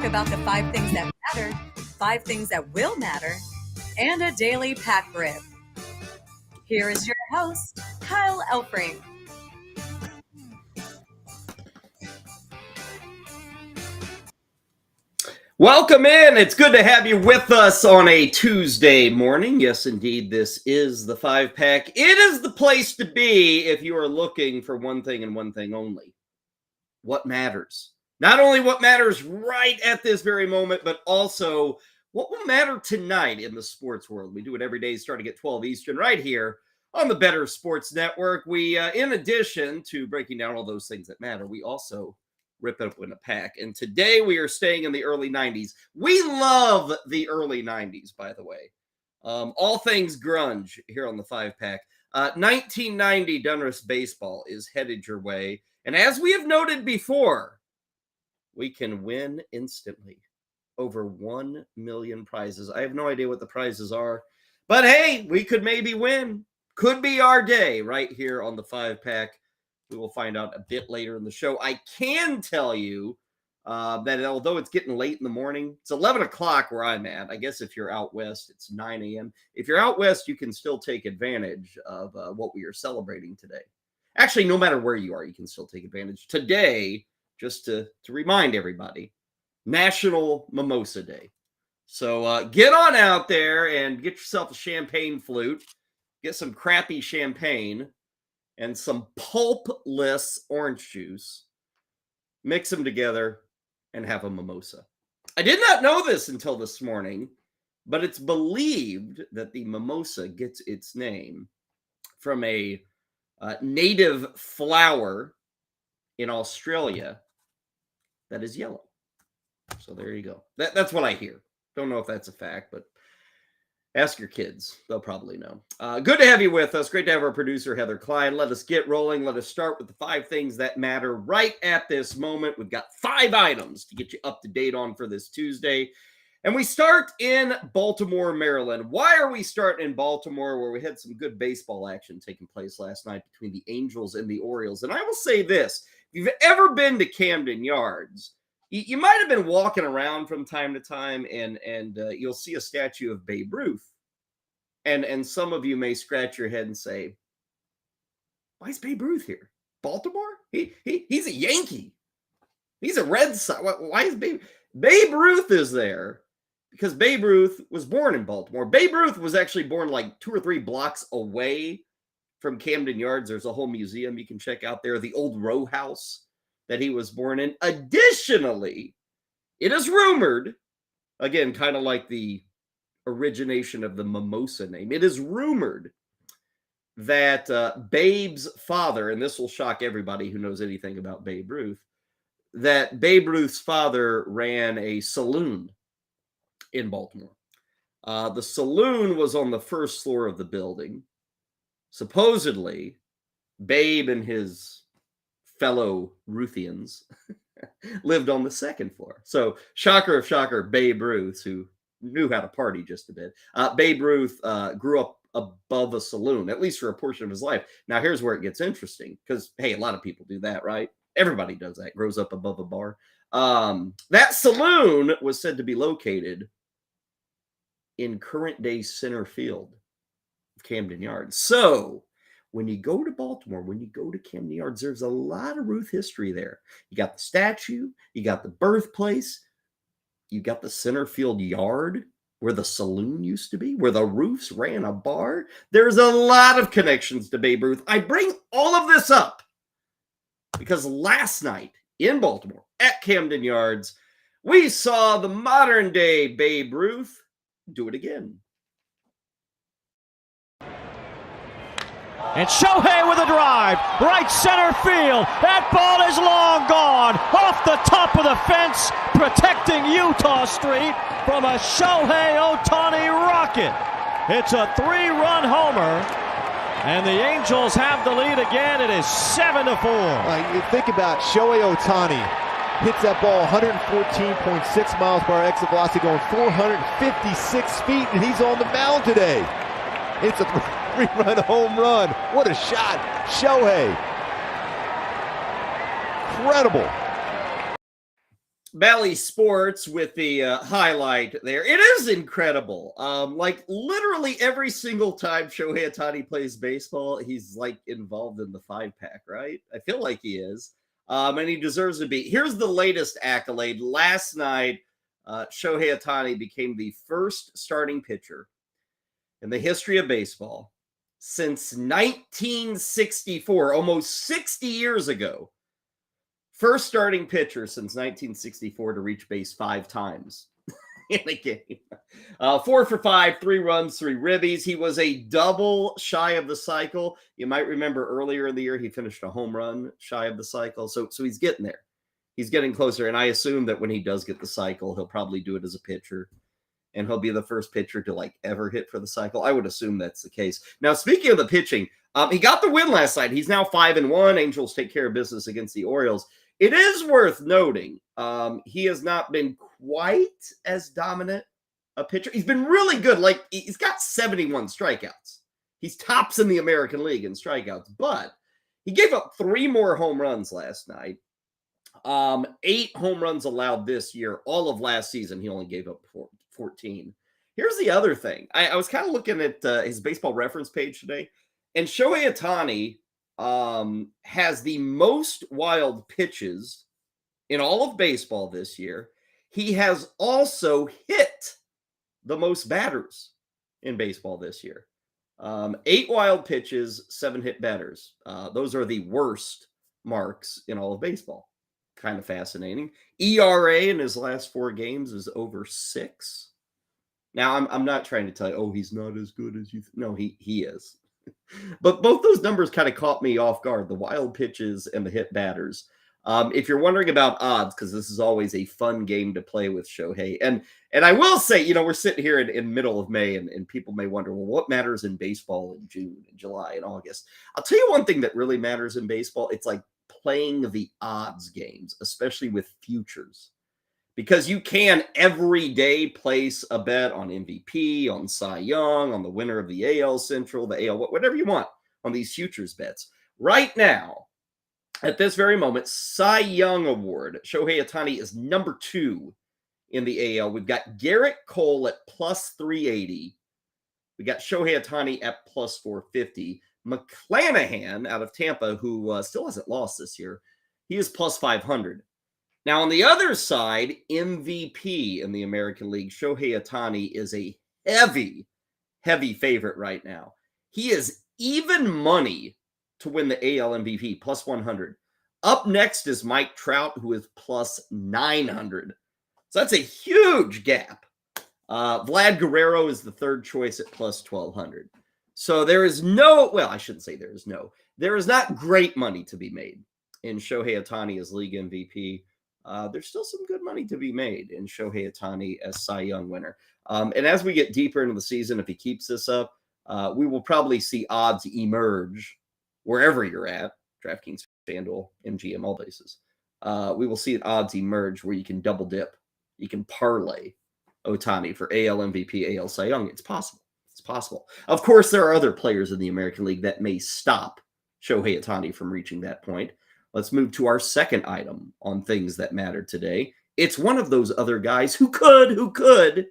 talk about the 5 things that matter, 5 things that will matter, and a daily pack rip. Here is your host, Kyle Elfrink. Welcome in. It's good to have you with us on a Tuesday morning. Yes, indeed, this is the 5-pack. It is the place to be if you are looking for one thing and one thing only. What matters? Not only what matters right at this very moment, but also what will matter tonight in the sports world. We do it every day starting at 12 Eastern right here on the Better Sports Network. We, in addition to breaking down all those things that matter, we also rip it up in a pack. And today we are staying in the early 90s. We love the early 90s, by the way. All things grunge here on the 5-pack. 1990 Donruss Baseball is headed your way. And as we have noted before, we can win instantly. Over 1 million prizes. I have no idea what the prizes are. But hey, we could maybe win. Could be our day right here on the 5-pack. We will find out a bit later in the show. I can tell you that although it's getting late in the morning, it's 11 o'clock where I'm at. I guess if you're out west, it's 9 a.m. If you're out west, you can still take advantage of what we are celebrating today. Actually, no matter where you are, you can still take advantage. Today, just to remind everybody, National Mimosa Day. So get on out there and get yourself a champagne flute, get some crappy champagne, and some pulpless orange juice, mix them together, and have a mimosa. I did not know this until this morning, but it's believed that the mimosa gets its name from a native flower in Australia that is yellow. So there you go. That's what I hear. Don't know if that's a fact, but ask your kids. They'll probably know. Good to have you with us. Great to have our producer, Heather Klein. Let us get rolling. Let us start with the 5 things that matter right at this moment. We've got 5 items to get you up to date on for this Tuesday. And we start in Baltimore, Maryland. Why are we starting in Baltimore, where we had some good baseball action taking place last night between the Angels and the Orioles? And I will say this. If you've ever been to Camden Yards, you might have been walking around from time to time, and you'll see a statue of Babe Ruth. And some of you may scratch your head and say, why is Babe Ruth here? Baltimore? He's a Yankee. He's a Red Sox. Why is Babe Ruth is there? Because Babe Ruth was born in Baltimore. Babe Ruth was actually born like 2 or 3 blocks away from Camden Yards. There's a whole museum you can check out there, the old row house that he was born in. Additionally, it is rumored, again, kind of like the origination of the mimosa name, it is rumored that Babe's father, and this will shock everybody who knows anything about Babe Ruth, that Babe Ruth's father ran a saloon in Baltimore. The saloon was on the first floor of the building. Supposedly, Babe and his fellow Ruthians lived on the second floor. So, shocker of shocker, Babe Ruth, who knew how to party just a bit, Babe Ruth grew up above a saloon, at least for a portion of his life. Now, here's where it gets interesting, because, hey, a lot of people do that, right? Everybody does that, grows up above a bar. That saloon was said to be located in current-day center field of Camden Yards. So, when you go to Baltimore, when you go to Camden Yards, there's a lot of Ruth history there. You got the statue, you got the birthplace, you got the center field yard where the saloon used to be, where the Ruths ran a bar. There's a lot of connections to Babe Ruth. I bring all of this up because last night in Baltimore at Camden Yards, we saw the modern-day Babe Ruth do it again. And Shohei with a drive, right center field. That ball is long gone, off the top of the fence, protecting Utah Street from a Shohei Ohtani rocket. It's a 3-run homer, and the Angels have the lead again. It is 7-4. You think about Shohei Ohtani. Hits that ball 114.6 miles per hour exit velocity, going 456 feet, and he's on the mound today. It's a 3-run home run. What a shot. Shohei. Incredible. Bally Sports with the highlight there. It is incredible. Like literally every single time Shohei Ohtani plays baseball, he's like involved in the 5-pack, right? I feel like he is. And he deserves to be. Here's the latest accolade. Last night, Shohei Ohtani became the first starting pitcher in the history of baseball since 1964, almost 60 years ago. First starting pitcher since 1964 to reach base 5 times in a game. 4 for 5, 3 runs, 3 ribbies. He was a double shy of the cycle. You might remember earlier in the year, he finished a home run shy of the cycle. So he's getting there. He's getting closer. And I assume that when he does get the cycle, he'll probably do it as a pitcher. And he'll be the first pitcher to like ever hit for the cycle. I would assume that's the case. Now, speaking of the pitching, he got the win last night. He's now 5-1. Angels take care of business against the Orioles. It is worth noting he has not been quite as dominant a pitcher. He's been really good. Like, he's got 71 strikeouts. He's tops in the American League in strikeouts. But he gave up 3 more home runs last night. 8 home runs allowed this year. All of last season, he only gave up 14. Here's the other thing. I was kind of looking at his baseball reference page today. And Shohei Ohtani has the most wild pitches in all of baseball this year. He has also hit the most batters in baseball this year. 8 wild pitches, 7 hit batters. Those are the worst marks in all of baseball. Kind of fascinating. ERA in his last 4 games is over 6. Now, I'm not trying to tell you, he's not as good as you No, he is. But both those numbers kind of caught me off guard, the wild pitches and the hit batters. If you're wondering about odds, because this is always a fun game to play with Shohei. And I will say, we're sitting here in middle of May, and people may wonder, well, what matters in baseball in June and July and August? I'll tell you one thing that really matters in baseball. It's like playing the odds games, especially with futures. Because you can every day place a bet on MVP, on Cy Young, on the winner of the AL Central, the AL, whatever you want on these futures bets. Right now, at this very moment, Cy Young Award, Shohei Ohtani is number 2 in the AL. We've got Garrett Cole at plus 380. We got Shohei Ohtani at plus 450. McClanahan out of Tampa, who still hasn't lost this year, he is plus 500. Now, on the other side, MVP in the American League, Shohei Ohtani is a heavy favorite right now. He is even money to win the AL MVP, plus 100. Up next is Mike Trout, who is plus 900. So that's a huge gap. Vlad Guerrero is the third choice at plus 1,200. So there is I shouldn't say there is not great money to be made in Shohei Ohtani as league MVP. There's still some good money to be made in Shohei Ohtani as Cy Young winner. And as we get deeper into the season, if he keeps this up, we will probably see odds emerge wherever you're at, DraftKings, FanDuel, MGM, all bases. We will see odds emerge where you can double dip. You can parlay Ohtani for AL MVP, AL Cy Young. It's possible. It's possible. Of course, there are other players in the American League that may stop Shohei Ohtani from reaching that point. Let's move to our second item on things that matter today. It's one of those other guys who could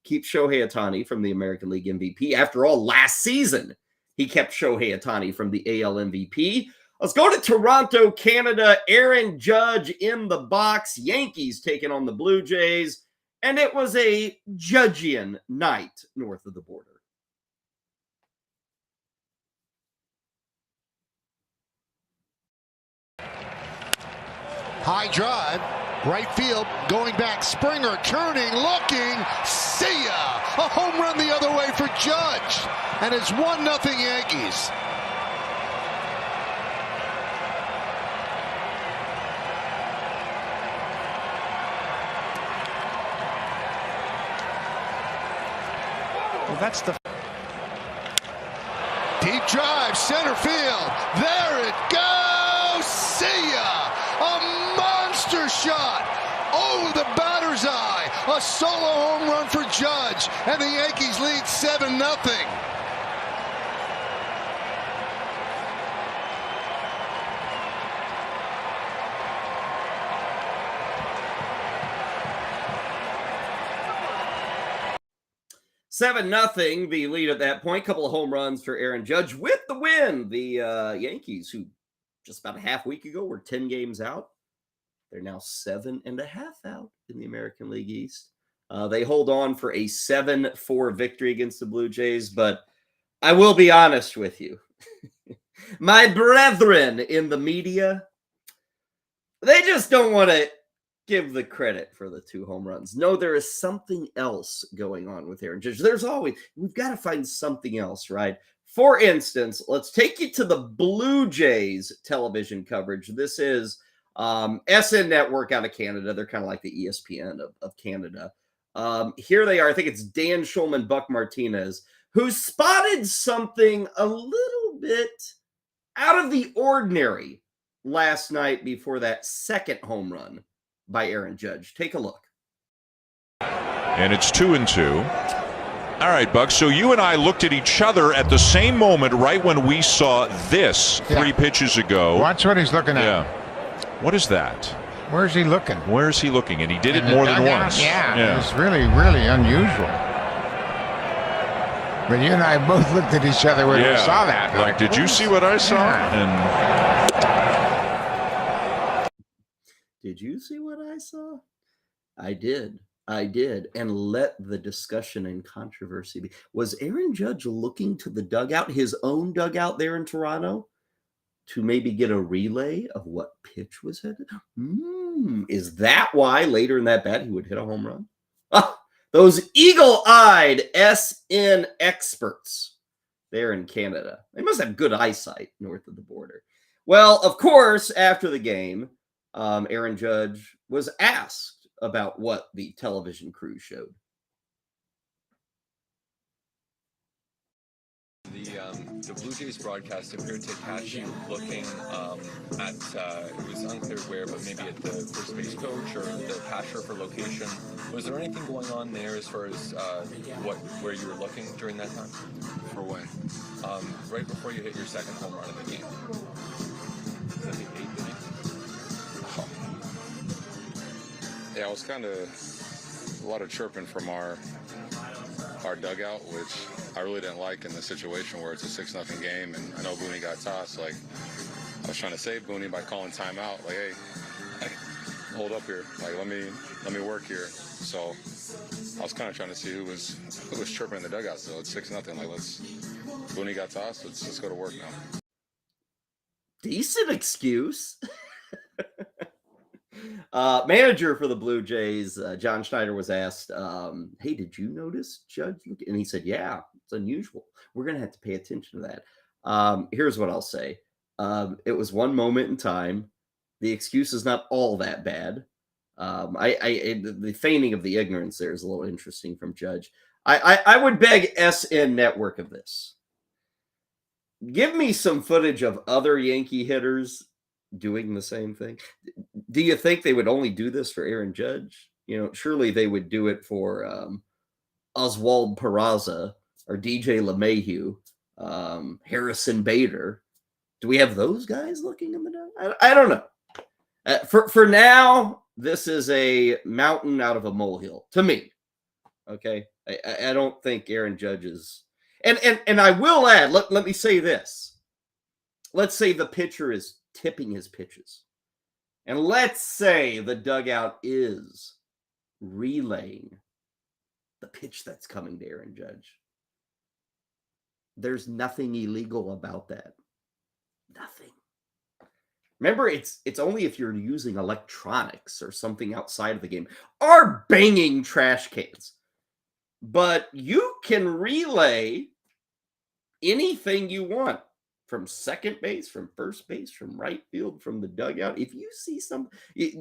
keep Shohei Ohtani from the American League MVP. After all, last season, he kept Shohei Ohtani from the AL MVP. Let's go to Toronto, Canada. Aaron Judge in the box. Yankees taking on the Blue Jays. And it was a Judgian night north of the border. High drive, right field, going back, Springer turning, looking, see ya! A home run the other way for Judge, and it's 1-0 Yankees. Well, that's the deep drive, center field, there it goes, see ya! A monster shot over the batter's eye. A solo home run for Judge, and the Yankees lead 7-0. 7-0, the lead at that point. Couple of home runs for Aaron Judge with the win. The Yankees, who just about a half week ago were 10 games out, they're now 7.5 out in the American League East. They hold on for a 7-4 victory against the Blue Jays, but I will be honest with you. My brethren in the media, they just don't want to give the credit for the 2 home runs. No, there is something else going on with Aaron Judge. We've got to find something else, right? For instance, let's take you to the Blue Jays television coverage. This is SN Network out of Canada. They're kind of like the ESPN of Canada. Here they are. I think it's Dan Schulman, Buck Martinez, who spotted something a little bit out of the ordinary last night before that second home run by Aaron Judge. Take a look. And it's 2-2. All right, Buck. So you and I looked at each other at the same moment right when we saw this 3 pitches ago. Watch what he's looking at. Yeah. What is that? Where's he looking? Where is he looking? And he did it more than once. Yeah. It's really, really unusual. But you and I both looked at each other when we saw that. Like, did you see what I saw? Yeah. And did you see what I saw? I did. And let the discussion and controversy be. Was Aaron Judge looking to the dugout, his own dugout there in Toronto, to maybe get a relay of what pitch was headed? Is that why later in that bat he would hit a home run? Those eagle-eyed SN experts there in Canada. They must have good eyesight north of the border. Well, of course, after the game, Aaron Judge was asked about what the television crew showed. The Blue Jays broadcast appeared to catch you looking at, it was unclear where, but maybe at the first base coach or the catcher for location. Was there anything going on there as far as where you were looking during that time? For when? Right before you hit your second home run in the game. Was that the 8th inning? Yeah, it was kind of a lot of chirping from our dugout, which I really didn't like in the situation where it's a 6-0 game, and I know Booney got tossed. Like, I was trying to save Booney by calling timeout. Like, hey, hold up here. Like, let me work here. So I was kind of trying to see who was chirping in the dugout. So it's 6-0. Like, Booney got tossed. Let's go to work now. Decent excuse. Manager for the Blue Jays, John Schneider, was asked, hey, did you notice Judge? And he said, yeah, it's unusual. We're going to have to pay attention to that. Here's what I'll say. It was one moment in time. The excuse is not all that bad. The feigning of the ignorance there is a little interesting from Judge. I would beg SN Network of this. Give me some footage of other Yankee hitters doing the same thing. Do you think they would only do this for Aaron Judge? You know, surely they would do it for Oswald Peraza or DJ LeMahieu, Harrison Bader. Do we have those guys looking in the dark? I don't know. For now, this is a mountain out of a molehill to me. Okay, I don't think Aaron Judge is. And I will add. Let me say this. Let's say the pitcher is tipping his pitches. And let's say the dugout is relaying the pitch that's coming to Aaron Judge. There's nothing illegal about that. Nothing. Remember, it's only if you're using electronics or something outside of the game or banging trash cans. But you can relay anything you want. From second base, from first base, from right field, from the dugout. If you see something,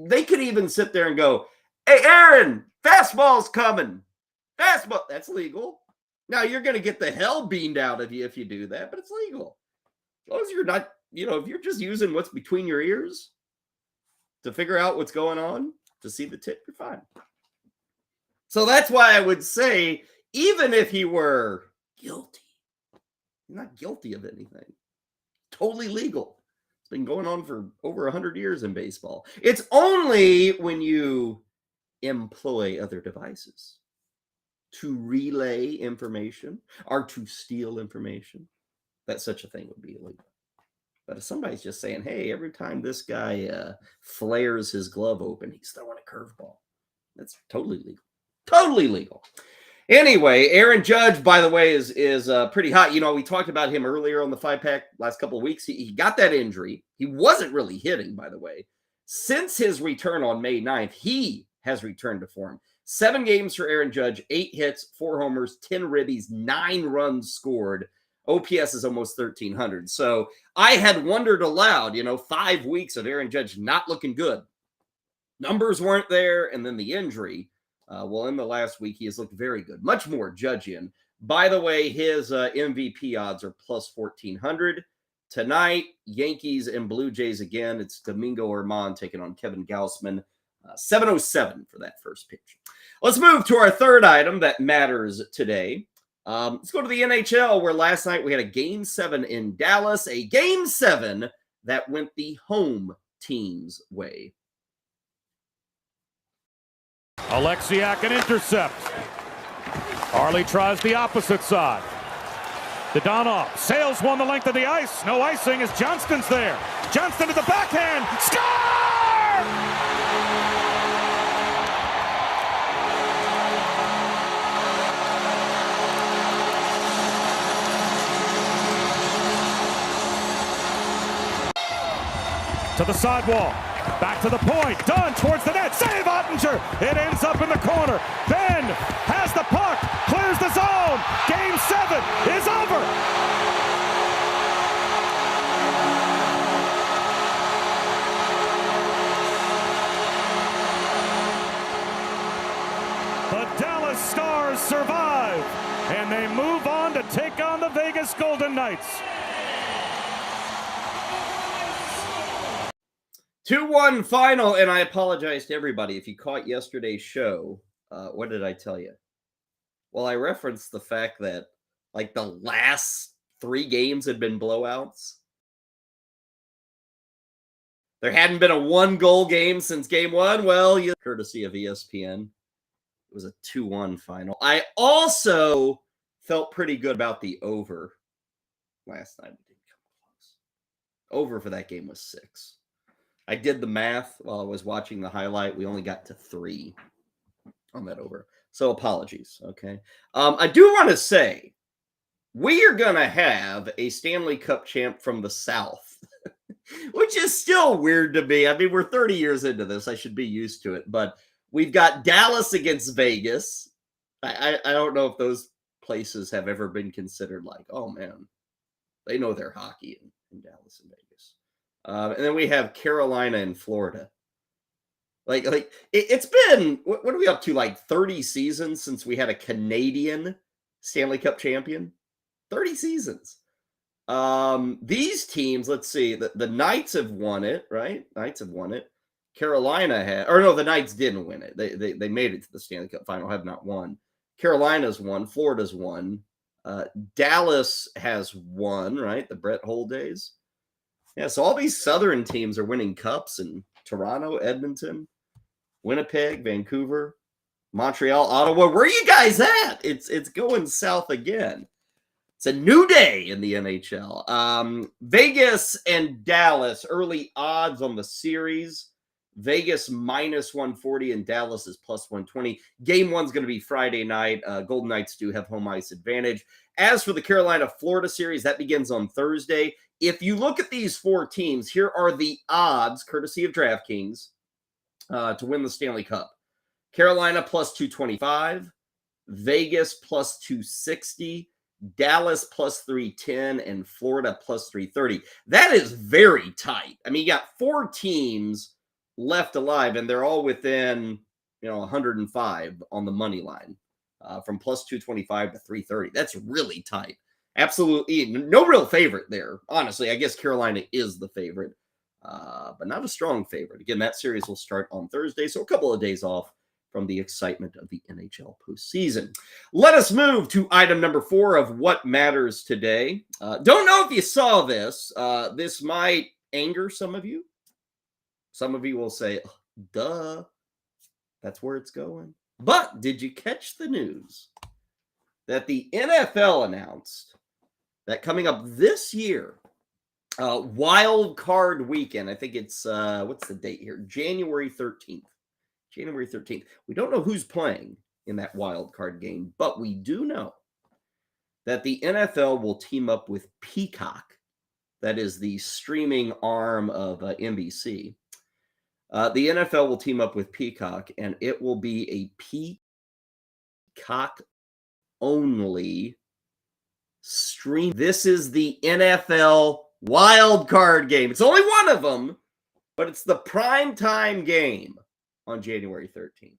they could even sit there and go, hey, Aaron, fastball's coming. Fastball. That's legal. Now, you're going to get the hell beamed out of you if you do that, but it's legal. As long as you're not, if you're just using what's between your ears to figure out what's going on, to see the tip, you're fine. So that's why I would say, even if he were guilty, he's not guilty of anything. Totally legal. It's been going on for over 100 years in baseball. It's only when you employ other devices to relay information or to steal information, that such a thing would be illegal. But if somebody's just saying, hey, every time this guy flares his glove open, he's throwing a curveball, that's totally legal. Totally legal. Anyway, Aaron Judge, by the way, is pretty hot. You know, we talked about him earlier on the 5-pack last couple of weeks. He got that injury. He wasn't really hitting, by the way. Since his return on May 9th, he has returned to form. 7 games for Aaron Judge, 8 hits, 4 homers, 10 ribbies, 9 runs scored. OPS is almost 1,300. So I had wondered aloud, 5 weeks of Aaron Judge not looking good. Numbers weren't there, and then the injury. Well, in the last week, he has looked very good. Much more Judge-in. By the way, his MVP odds are plus 1,400. Tonight, Yankees and Blue Jays again. It's Domingo Germán taking on Kevin Gausman. 7:07 for that first pitch. Let's move to our third item that matters today. Let's go to the NHL, where last night we had a Game 7 in Dallas, a Game 7 that went the home team's way. Alexiak an intercept. Harley tries the opposite side. Dadonov sails one the length of the ice. No icing as Johnston's there. Johnston to the backhand. Score! To the sidewall, back to the point, done towards the net, save Ottinger, it ends up in the corner, Ben has the puck, clears the zone, Game 7 is over. The Dallas Stars survive, and they move on to take on the Vegas Golden Knights. 2-1 final, and I apologize to everybody. If you caught yesterday's show, what did I tell you? Well, I referenced the fact that, the last 3 games had been blowouts. There hadn't been a 1-goal game since Game 1. Well, courtesy of ESPN, it was a 2-1 final. I also felt pretty good about the over last night. We didn't come close. Over for that game was 6. I did the math while I was watching the highlight. We only got to 3 on that over. So apologies, okay? I do want to say, we are going to have a Stanley Cup champ from the South, which is still weird to me. I mean, we're 30 years into this. I should be used to it. But we've got Dallas against Vegas. I don't know if those places have ever been considered oh, man, they know their hockey in Dallas and Vegas. And then we have Carolina and Florida. It's been, what are we up to, 30 seasons since we had a Canadian Stanley Cup champion? 30 seasons. These teams, let's see, the Knights have won it, right? Knights have won it. Carolina had, or no, the Knights didn't win it. They made it to the Stanley Cup final, have not won. Carolina's won. Florida's won. Dallas has won, right? The Brett Hull days. Yeah, so all these Southern teams are winning cups in Toronto, Edmonton, Winnipeg, Vancouver, Montreal, Ottawa. Where are you guys at? It's going south again. It's a new day in the NHL. Vegas and Dallas, early odds on the series. Vegas minus 140 and Dallas is plus 120. Game 1's going to be Friday night. Golden Knights do have home ice advantage. As for the Carolina-Florida series, that begins on Thursday. If you look at these 4 teams, here are the odds, courtesy of DraftKings, to win the Stanley Cup. Carolina plus 225, Vegas plus 260, Dallas plus 310, and Florida plus 330. That is very tight. I mean, you got 4 teams left alive, and they're all within, 105 on the money line, from plus 225 to 330. That's really tight. Absolutely no real favorite there. Honestly, I guess Carolina is the favorite, but not a strong favorite. Again, that series will start on Thursday, so a couple of days off from the excitement of the NHL postseason. Let us move to item number 4 of what matters today. Don't know if you saw this. This might anger some of you. Some of you will say, duh, that's where it's going. But did you catch the news that the NFL announced that coming up this year, wild card weekend, I think it's, what's the date here? January 13th. January 13th. We don't know who's playing in that wild card game, but we do know that the NFL will team up with Peacock. That is the streaming arm of NBC. The NFL will team up with Peacock, and it will be a Peacock-only stream. This is the NFL wild card game. It's only one of them, but it's the primetime game on January 13th.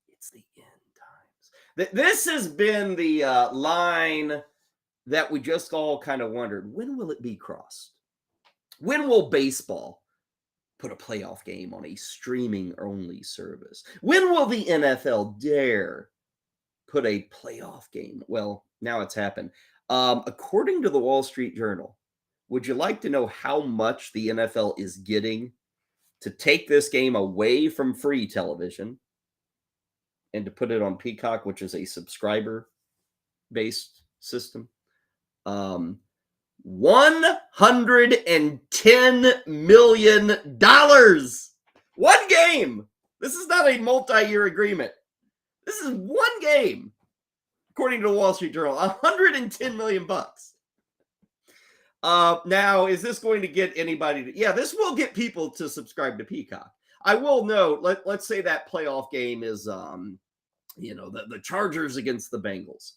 It's the end times. This has been the line that we just all kind of wondered, when will it be crossed? When will baseball put a playoff game on a streaming-only service? When will the NFL dare put a playoff game? Well, now it's happened. According to the Wall Street Journal, would you like to know how much the NFL is getting to take this game away from free television and to put it on Peacock, which is a subscriber-based system? $110 million. One game. This is not a multi-year agreement. This is one game. According to the Wall Street Journal, $110 million. Now, is this going to get anybody to... Yeah, this will get people to subscribe to Peacock. I will note, let's say that playoff game is, the Chargers against the Bengals.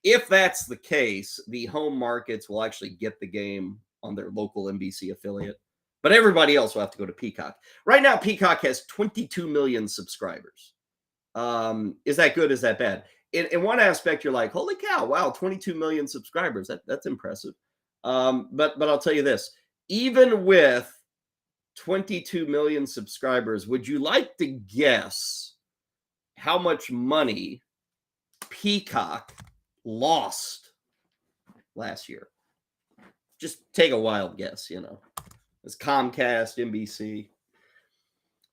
If that's the case, the home markets will actually get the game on their local NBC affiliate, but everybody else will have to go to Peacock. Right now, Peacock has 22 million subscribers. Is that good? Is that bad? In one aspect, you're like, holy cow, wow, 22 million subscribers. That's impressive. But I'll tell you this, even with 22 million subscribers, would you like to guess how much money Peacock lost last year? Just take a wild guess, It's Comcast, NBC.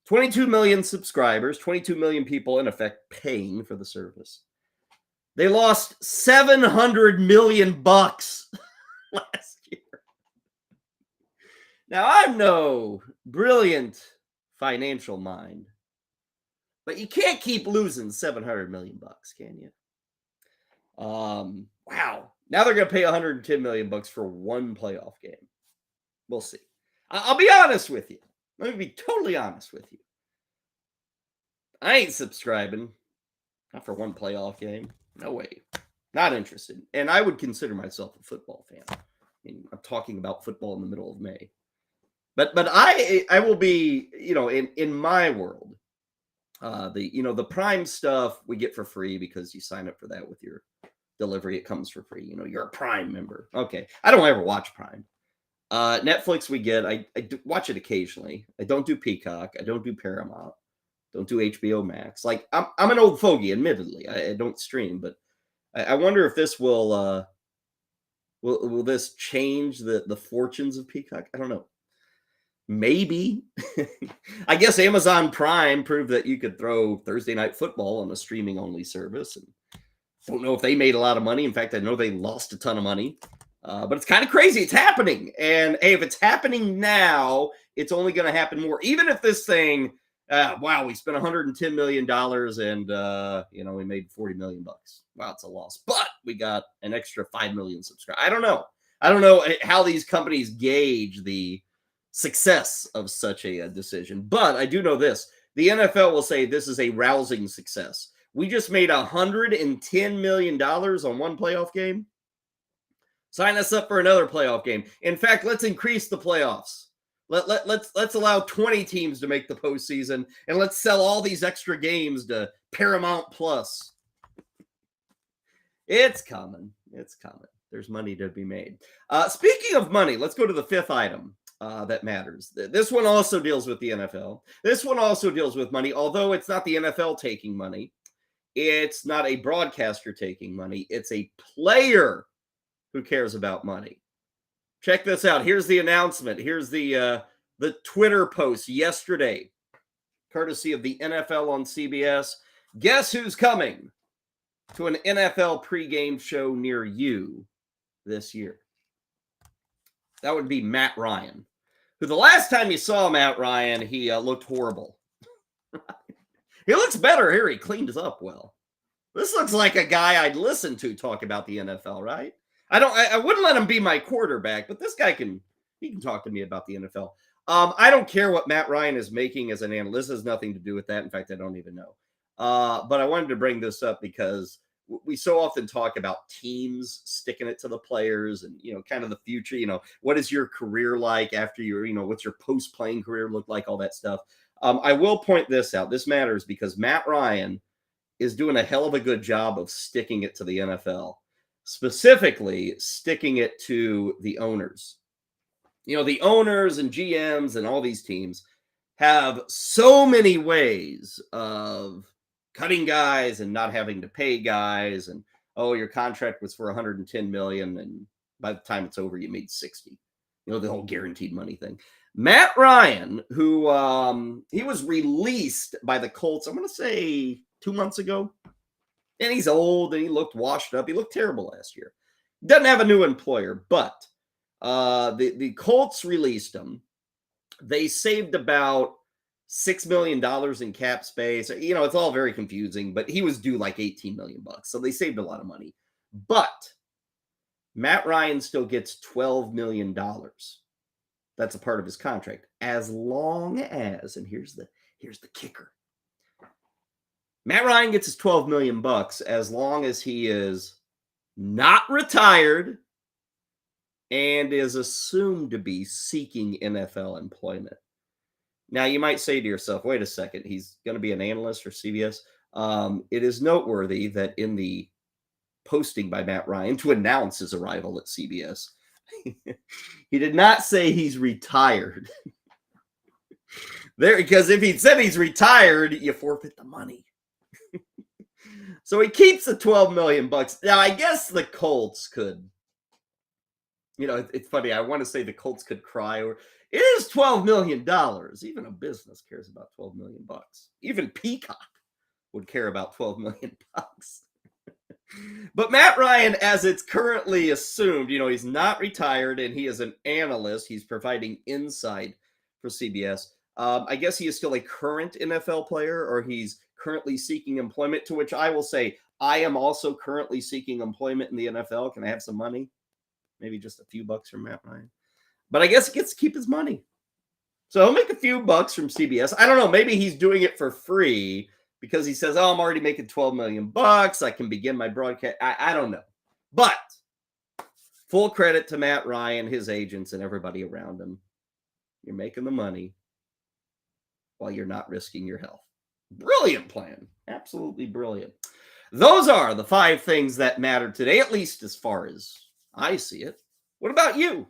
22 million subscribers, 22 million people in effect paying for the service. They lost $700 million last year. Now, I'm no brilliant financial mind, but you can't keep losing $700 million, can you? Wow. Now they're going to pay $110 million for one playoff game. We'll see. I'll be honest with you. Let me be totally honest with you. I ain't subscribing. Not for one playoff game. No way. Not interested. And I would consider myself a football fan. I'm talking about football in the middle of May. But I will be, in my world, the Prime stuff we get for free because you sign up for that with your delivery. It comes for free. You're a Prime member. Okay. I don't ever watch Prime. Netflix we get. I watch it occasionally. I don't do Peacock. I don't do Paramount. Don't do HBO Max. Like I'm an old fogey, admittedly. I don't stream, but I wonder if this will this change the fortunes of Peacock? I don't know. Maybe. I guess Amazon Prime proved that you could throw Thursday Night Football on a streaming-only service. And don't know if they made a lot of money. In fact, I know they lost a ton of money. But it's kind of crazy. It's happening. And, hey, if it's happening now, it's only going to happen more. Even if this thing, wow, we spent $110 million and, we made $40 million. Wow, it's a loss. But we got an extra 5 million subscribers. I don't know. I don't know how these companies gauge the success of such a decision. But I do know this. The NFL will say this is a rousing success. We just made $110 million on one playoff game. Sign us up for another playoff game. In fact, let's increase the playoffs. Let's allow 20 teams to make the postseason, and let's sell all these extra games to Paramount Plus. It's coming. It's coming. There's money to be made. Speaking of money, let's go to the fifth item that matters. This one also deals with the NFL. This one also deals with money, although it's not the NFL taking money. It's not a broadcaster taking money. It's a player who cares about money. Check this out. Here's the announcement. Here's the Twitter post yesterday, courtesy of the NFL on CBS. Guess who's coming to an NFL pregame show near you this year? That would be Matt Ryan, who the last time you saw Matt Ryan, he looked horrible. He looks better here. He cleaned up well. This looks like a guy I'd listen to talk about the NFL, right? I wouldn't let him be my quarterback, but this guy can talk to me about the NFL. I don't care what Matt Ryan is making as an analyst. This has nothing to do with that. In fact, I don't even know. But I wanted to bring this up because we so often talk about teams sticking it to the players and, kind of the future, what is your career like after what's your post-playing career look like, all that stuff. I will point this out. This matters because Matt Ryan is doing a hell of a good job of sticking it to the NFL, specifically sticking it to the owners. The owners and GMs and all these teams have so many ways of cutting guys and not having to pay guys. And, your contract was for $110 million. And by the time it's over, you made 60, the whole guaranteed money thing. Matt Ryan, who he was released by the Colts, I'm going to say 2 months ago. And he's old and he looked washed up. He looked terrible last year. Doesn't have a new employer, but the Colts released him. They saved about $6 million in cap space. It's all very confusing, but he was due like $18 million. So they saved a lot of money. But Matt Ryan still gets $12 million. That's a part of his contract. As long as, and here's the kicker. Matt Ryan gets his $12 million as long as he is not retired and is assumed to be seeking NFL employment. Now, you might say to yourself, wait a second, he's going to be an analyst for CBS. It is noteworthy that in the posting by Matt Ryan to announce his arrival at CBS, he did not say he's retired. Because if he'd said he's retired, you forfeit the money. So he keeps the $12 million. Now, I guess the Colts could, it's funny. I want to say the Colts could cry or it is $12 million. Even a business cares about $12 million. Even Peacock would care about $12 million. But Matt Ryan, as it's currently assumed, he's not retired and he is an analyst. He's providing insight for CBS. I guess he is still a current NFL player or he's currently seeking employment, to which I will say, I am also currently seeking employment in the NFL. Can I have some money? Maybe just a few bucks from Matt Ryan. But I guess he gets to keep his money. So he'll make a few bucks from CBS. I don't know. Maybe he's doing it for free because he says, I'm already making $12 million. I can begin my broadcast. I don't know. But full credit to Matt Ryan, his agents, and everybody around him. You're making the money while you're not risking your health. Brilliant plan. Absolutely brilliant. Those are the 5 things that matter today, at least as far as I see it. What about you?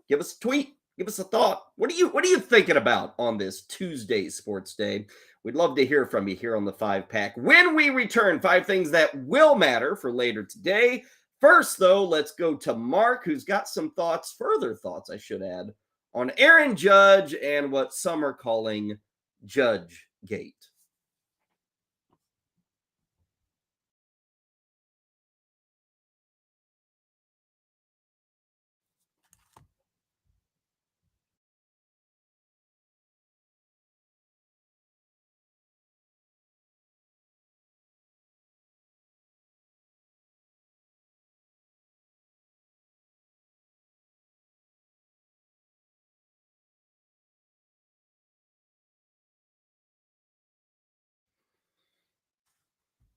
Give us a tweet. Give us a thought. What are you thinking about on this Tuesday Sports Day? We'd love to hear from you here on the 5-Pack. When we return, 5 things that will matter for later today. First, though, let's go to Mark, who's got some thoughts, further thoughts, I should add, on Aaron Judge and what some are calling Judge Gate.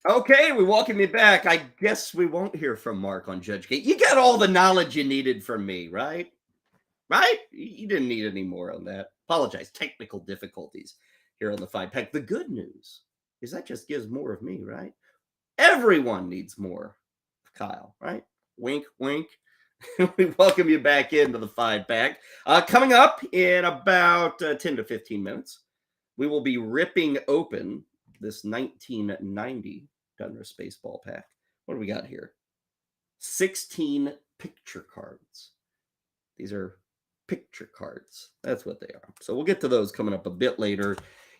Okay, we welcome you back. I guess we won't hear from Mark on Judge Gate. You got all the knowledge you needed from me, right? Right? You didn't need any more on that. Apologize. Technical difficulties here on the 5-Pack. The good news is that just gives more of me, right? Everyone needs more of Kyle, right? Wink, wink. We welcome you back into the 5-Pack. Coming up in about 10 to 15 minutes, we will be ripping open this 1990 Donruss Baseball pack. What do we got here? 16 picture cards. These are picture cards. That's what they are. So we'll get to those coming up a bit later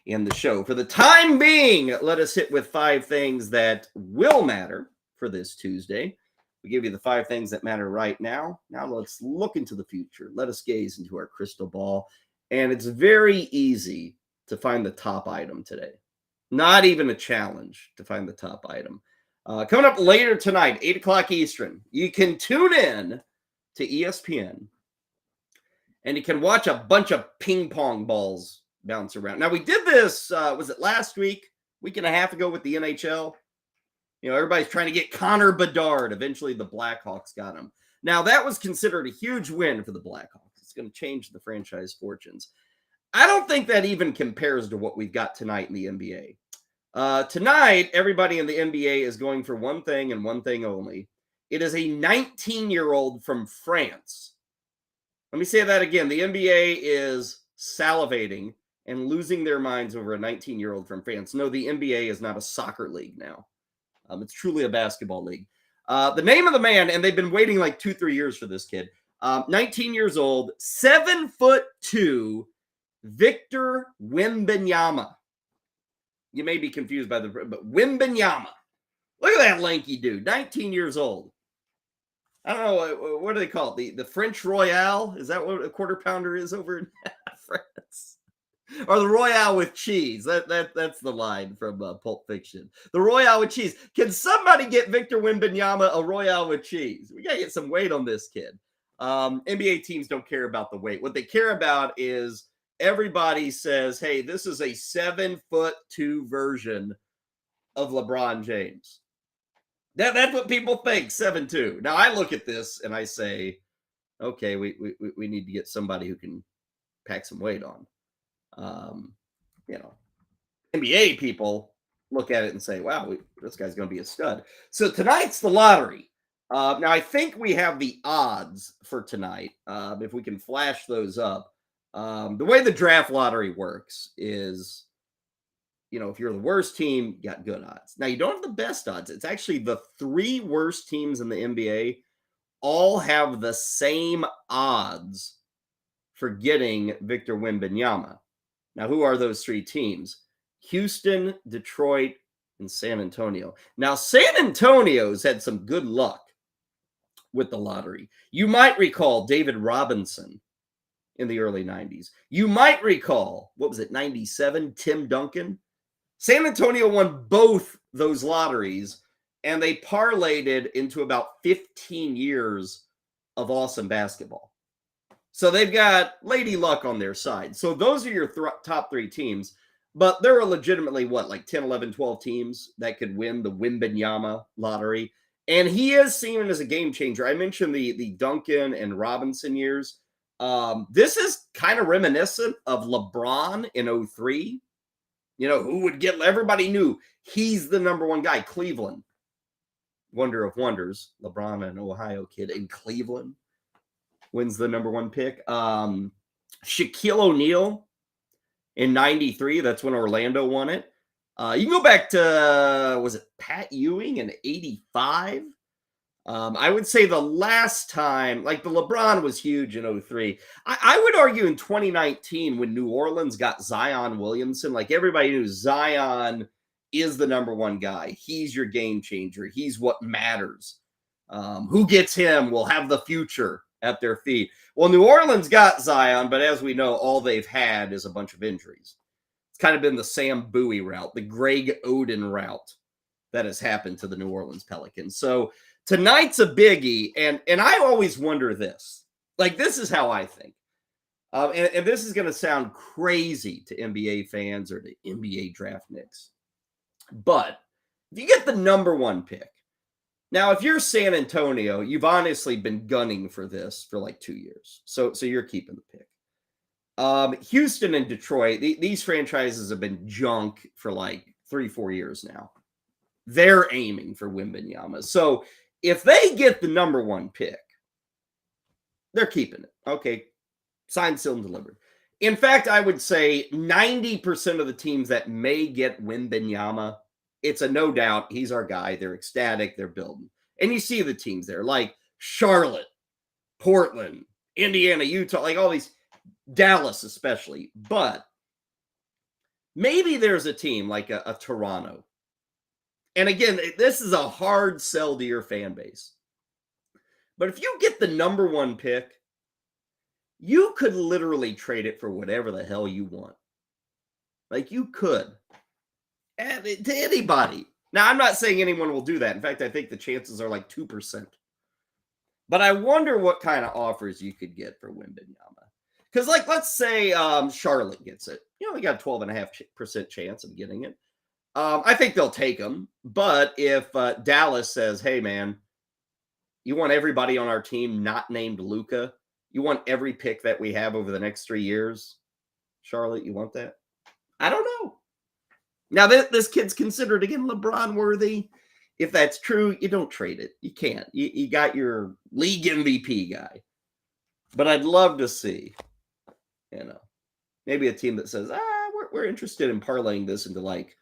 in the show. For the time being, let us hit with 5 things that will matter for this Tuesday. We give you the 5 things that matter right now. Now let's look into the future. Let us gaze into our crystal ball. And it's very easy to find the top item today. Not even a challenge to find the top item. Coming up later tonight, 8 o'clock Eastern, you can tune in to ESPN and you can watch a bunch of ping pong balls bounce around. Now, we did this, was it last week and a half ago with the NHL? You know, everybody's trying to get Connor Bedard. Eventually, the Blackhawks got him. Now, that was considered a huge win for the Blackhawks. It's going to change the franchise fortunes. I don't think that even compares to what we've got tonight in the NBA. Tonight, everybody in the NBA is going for one thing and one thing only. It is a 19-year-old from France. Let me say that again. The NBA is salivating and losing their minds over a 19-year-old from France. No, the NBA is not a soccer league now. It's truly a basketball league. The name of the man, and they've been waiting like 2-3 years for this kid. 19 years old, 7'2", Victor Wembanyama. You may be confused by but Wembanyama. Look at that lanky dude, 19 years old. I don't know, what do they call it? The French Royale? Is that what a quarter pounder is over in France? Or the Royale with cheese. That's the line from Pulp Fiction. The Royale with cheese. Can somebody get Victor Wembanyama a Royale with cheese? We got to get some weight on this kid. NBA teams don't care about the weight. What they care about is everybody says, hey, this is a 7'2" version of LeBron James. That's what people think, 7'2". Now, I look at this and I say, okay, we need to get somebody who can pack some weight on. You know, NBA people look at it and say, wow, this guy's going to be a stud. So tonight's the lottery. Now, I think we have the odds for tonight. If we can flash those up. The way the draft lottery works is, you know, if you're the worst team, you got good odds. Now, you don't have the best odds. It's actually the 3 worst teams in the NBA all have the same odds for getting Victor Wembanyama. Now, who are those 3 teams? Houston, Detroit, and San Antonio. Now, San Antonio's had some good luck with the lottery. You might recall David Robinson in the early 90s. You might recall, 97, Tim Duncan? San Antonio won both those lotteries, and they parlayed it into about 15 years of awesome basketball. So they've got Lady Luck on their side. So those are your top 3 teams, but there are legitimately, 10, 11, 12 teams that could win the Wembanyama lottery. And he is seen as a game changer. I mentioned the Duncan and Robinson years. This is kind of reminiscent of LeBron in 2003. You know, who would get, everybody knew he's the number one guy. Cleveland, wonder of wonders. LeBron, an Ohio kid in Cleveland, wins the number 1 pick. Shaquille O'Neal in 93. That's when Orlando won it. You can go back to, was it Pat Ewing in 85? I would say the last time, like the LeBron was huge in 2003. I would argue in 2019 when New Orleans got Zion Williamson, like everybody knew Zion is the number 1 guy. He's your game changer. He's what matters. Who gets him will have the future at their feet. Well, New Orleans got Zion, but as we know, all they've had is a bunch of injuries. It's kind of been the Sam Bowie route, the Greg Oden route that has happened to the New Orleans Pelicans. So tonight's a biggie, and I always wonder this. Like, this is how I think. And this is going to sound crazy to NBA fans or to NBA draft nicks. But if you get the number 1 pick, now, if you're San Antonio, you've honestly been gunning for this for like 2 years. So you're keeping the pick. Houston and Detroit, these franchises have been junk for like 3-4 years now. They're aiming for Wembanyama. So if they get the number 1 pick, they're keeping it. Okay, signed, sealed, and delivered. In fact, I would say 90% of the teams that may get Wembanyama, it's a no doubt, he's our guy. They're ecstatic. They're building. And you see the teams there, like Charlotte, Portland, Indiana, Utah, like all these, Dallas especially. But Maybe there's a team like a Toronto. And again, this is a hard sell to your fan base. But if you get the number 1 pick, you could literally trade it for whatever the hell you want. Like, you could. And to anybody. Now, I'm not saying anyone will do that. In fact, I think the chances are like 2%. But I wonder what kind of offers you could get for Wembanyama. Because, like, let's say Charlotte gets it. They got a 12.5% chance of getting it. I think they'll take him. But if Dallas says, hey, man, you want everybody on our team not named Luka? You want every pick that we have over the next 3 years? Charlotte, you want that? I don't know. Now, this kid's considered, again, LeBron worthy. If that's true, you don't trade it. You can't. You got your league MVP guy. But I'd love to see, maybe a team that says, we're interested in parlaying this into like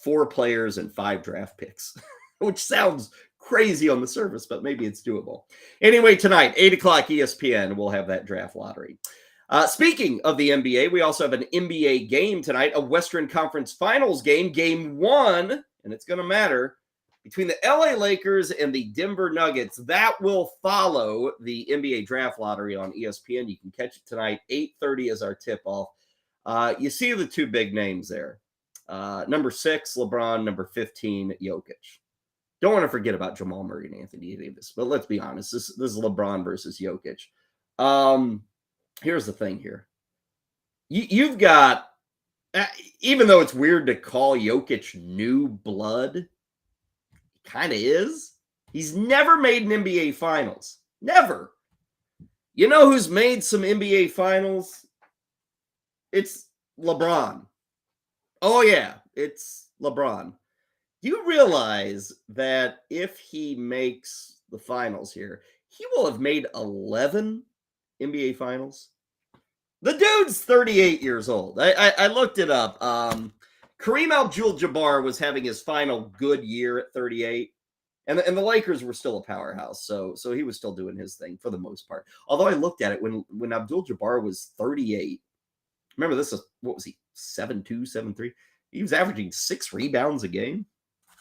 4 players and 5 draft picks, which sounds crazy on the surface, but maybe it's doable. Anyway, tonight, 8 o'clock ESPN, we'll have that draft lottery. Speaking of the NBA, we also have an NBA game tonight, a Western Conference Finals game, game 1, and it's going to matter, between the LA Lakers and the Denver Nuggets. That will follow the NBA draft lottery on ESPN. You can catch it tonight, 8:30 is our tip-off. You see the 2 big names there. Number 6, LeBron, number 15, Jokic. Don't want to forget about Jamal Murray and Anthony Davis, but let's be honest, this is LeBron versus Jokic. Here's the thing here. You've got, even though it's weird to call Jokic new blood, he kind of is. He's never made an NBA Finals. Never. You know who's made some NBA Finals? It's LeBron. Oh, yeah, it's LeBron. Do you realize that if he makes the finals here, he will have made 11 NBA Finals? The dude's 38 years old. I looked it up. Kareem Abdul-Jabbar was having his final good year at 38. And the Lakers were still a powerhouse. So he was still doing his thing for the most part. Although I looked at it when Abdul-Jabbar was 38. Remember, this is, what was he, 7'2", 7'3"? He was averaging 6 rebounds a game.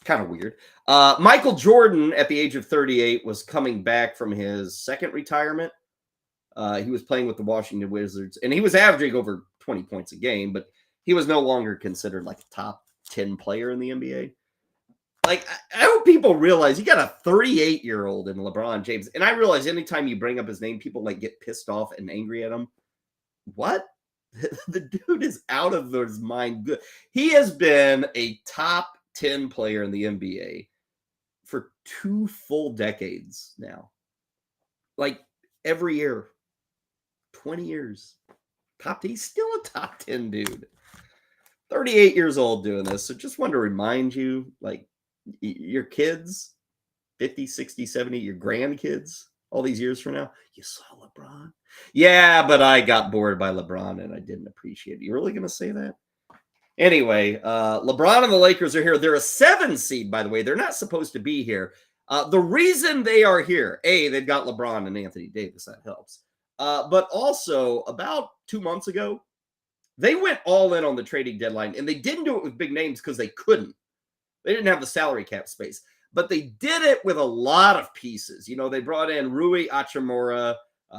Kind of weird. Michael Jordan, at the age of 38, was coming back from his second retirement. He was playing with the Washington Wizards, and he was averaging over 20 points a game, but he was no longer considered like a top 10 player in the NBA. Like, I hope people realize you got a 38-year-old in LeBron James, and I realize anytime you bring up his name, people like get pissed off and angry at him. What? The dude is out of his mind good. He has been a top 10 player in the NBA for 2 full decades now. Like, every year. 20 years. He's still a top 10 dude. 38 years old doing this. So just want to remind you, like, your kids, 50, 60, 70, your grandkids, all these years from now, you saw LeBron? Yeah, but I got bored by LeBron and I didn't appreciate it. You really going to say that? Anyway, LeBron and the Lakers are here. They're a 7 seed, by the way. They're not supposed to be here. The reason they are here, they've got LeBron and Anthony Davis. That helps. But also, about 2 months ago, they went all in on the trading deadline, and they didn't do it with big names because they couldn't. They didn't have the salary cap space. But they did it with a lot of pieces. You know, they brought in Rui Hachimura.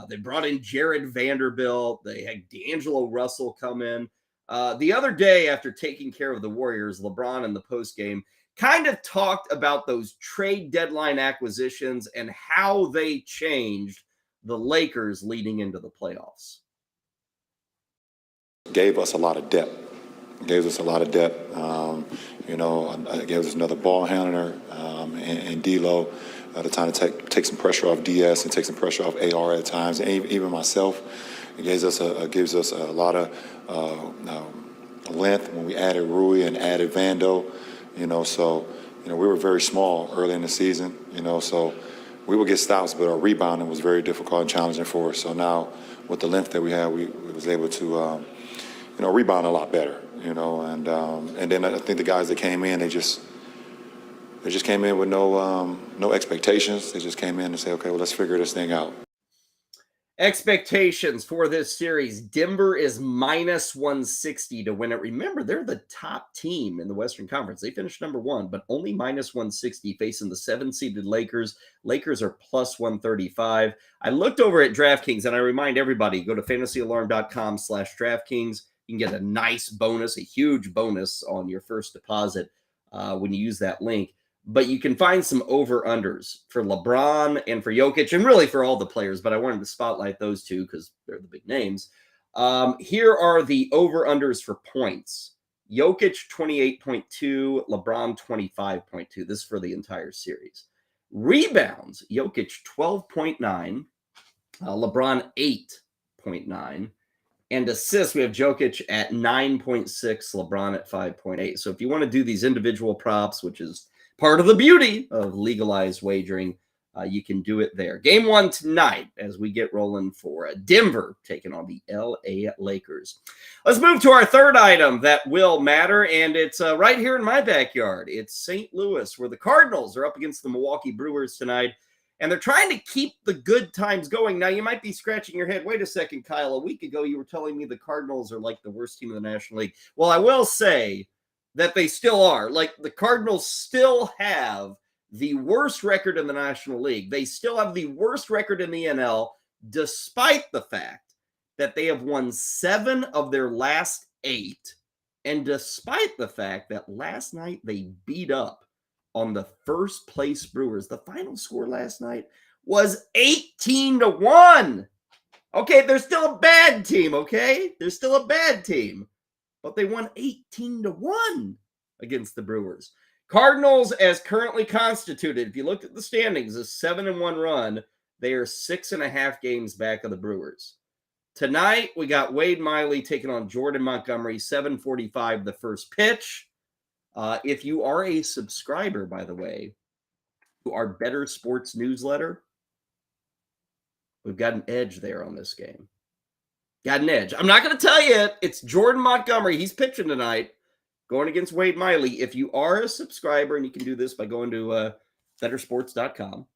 They brought in Jared Vanderbilt. They had D'Angelo Russell come in. The other day, after taking care of the Warriors, LeBron in the postgame kind of talked about those trade deadline acquisitions and how they changed the Lakers leading into the playoffs. Gave us a lot of depth. It gave us another ball handler and D'Lo to try to take some pressure off DS and take some pressure off AR at times, and even myself. It gives us a lot of length when we added Rui and added Vando. We were very small early in the season. So we would get stops, but our rebounding was very difficult and challenging for us. So now with the length that we had, we was able to rebound a lot better. And then I think the guys that came in, they just came in with no expectations. They just came in and said, okay, well, let's figure this thing out. Expectations for this series. Denver is minus 160 to win it. Remember, they're the top team in the Western Conference. They finished number 1, but only minus 160 facing the 7-seeded Lakers. Lakers are plus 135. I looked over at DraftKings, and I remind everybody, go to fantasyalarm.com/DraftKings. You can get a nice bonus, a huge bonus on your first deposit when you use that link. But you can find some over-unders for LeBron and for Jokic, and really for all the players, but I wanted to spotlight those two because they're the big names. Here are the over-unders for points. Jokic, 28.2, LeBron, 25.2. This is for the entire series. Rebounds, Jokic, 12.9, LeBron, 8.9. And assists, we have Jokic at 9.6, LeBron at 5.8. So if you want to do these individual props, which is part of the beauty of legalized wagering, you can do it there. Game 1 tonight as we get rolling for Denver taking on the LA Lakers. Let's move to our third item that will matter, and it's right here in my backyard. It's St. Louis, where the Cardinals are up against the Milwaukee Brewers tonight, and they're trying to keep the good times going. Now, you might be scratching your head. Wait a second, Kyle. A week ago, you were telling me the Cardinals are like the worst team in the National League. Well, I will say that they still are. Like, the Cardinals still have the worst record in the National League. They still have the worst record in the NL, despite the fact that they have won 7 of their last 8, and despite the fact that last night they beat up on the first place Brewers. The final score last night was 18-1. Okay, they're still a bad team, okay? They're still a bad team. But they won 18-1 against the Brewers. Cardinals, as currently constituted, if you look at the standings, a 7-1 run. They are 6.5 games back of the Brewers. Tonight, we got Wade Miley taking on Jordan Montgomery, 7:45 the first pitch. If you are a subscriber, by the way, to our Better Sports newsletter, we've got an edge there on this game. Got an edge. I'm not going to tell you it. It's Jordan Montgomery. He's pitching tonight, going against Wade Miley. If you are a subscriber, and you can do this by going to bettersports.com,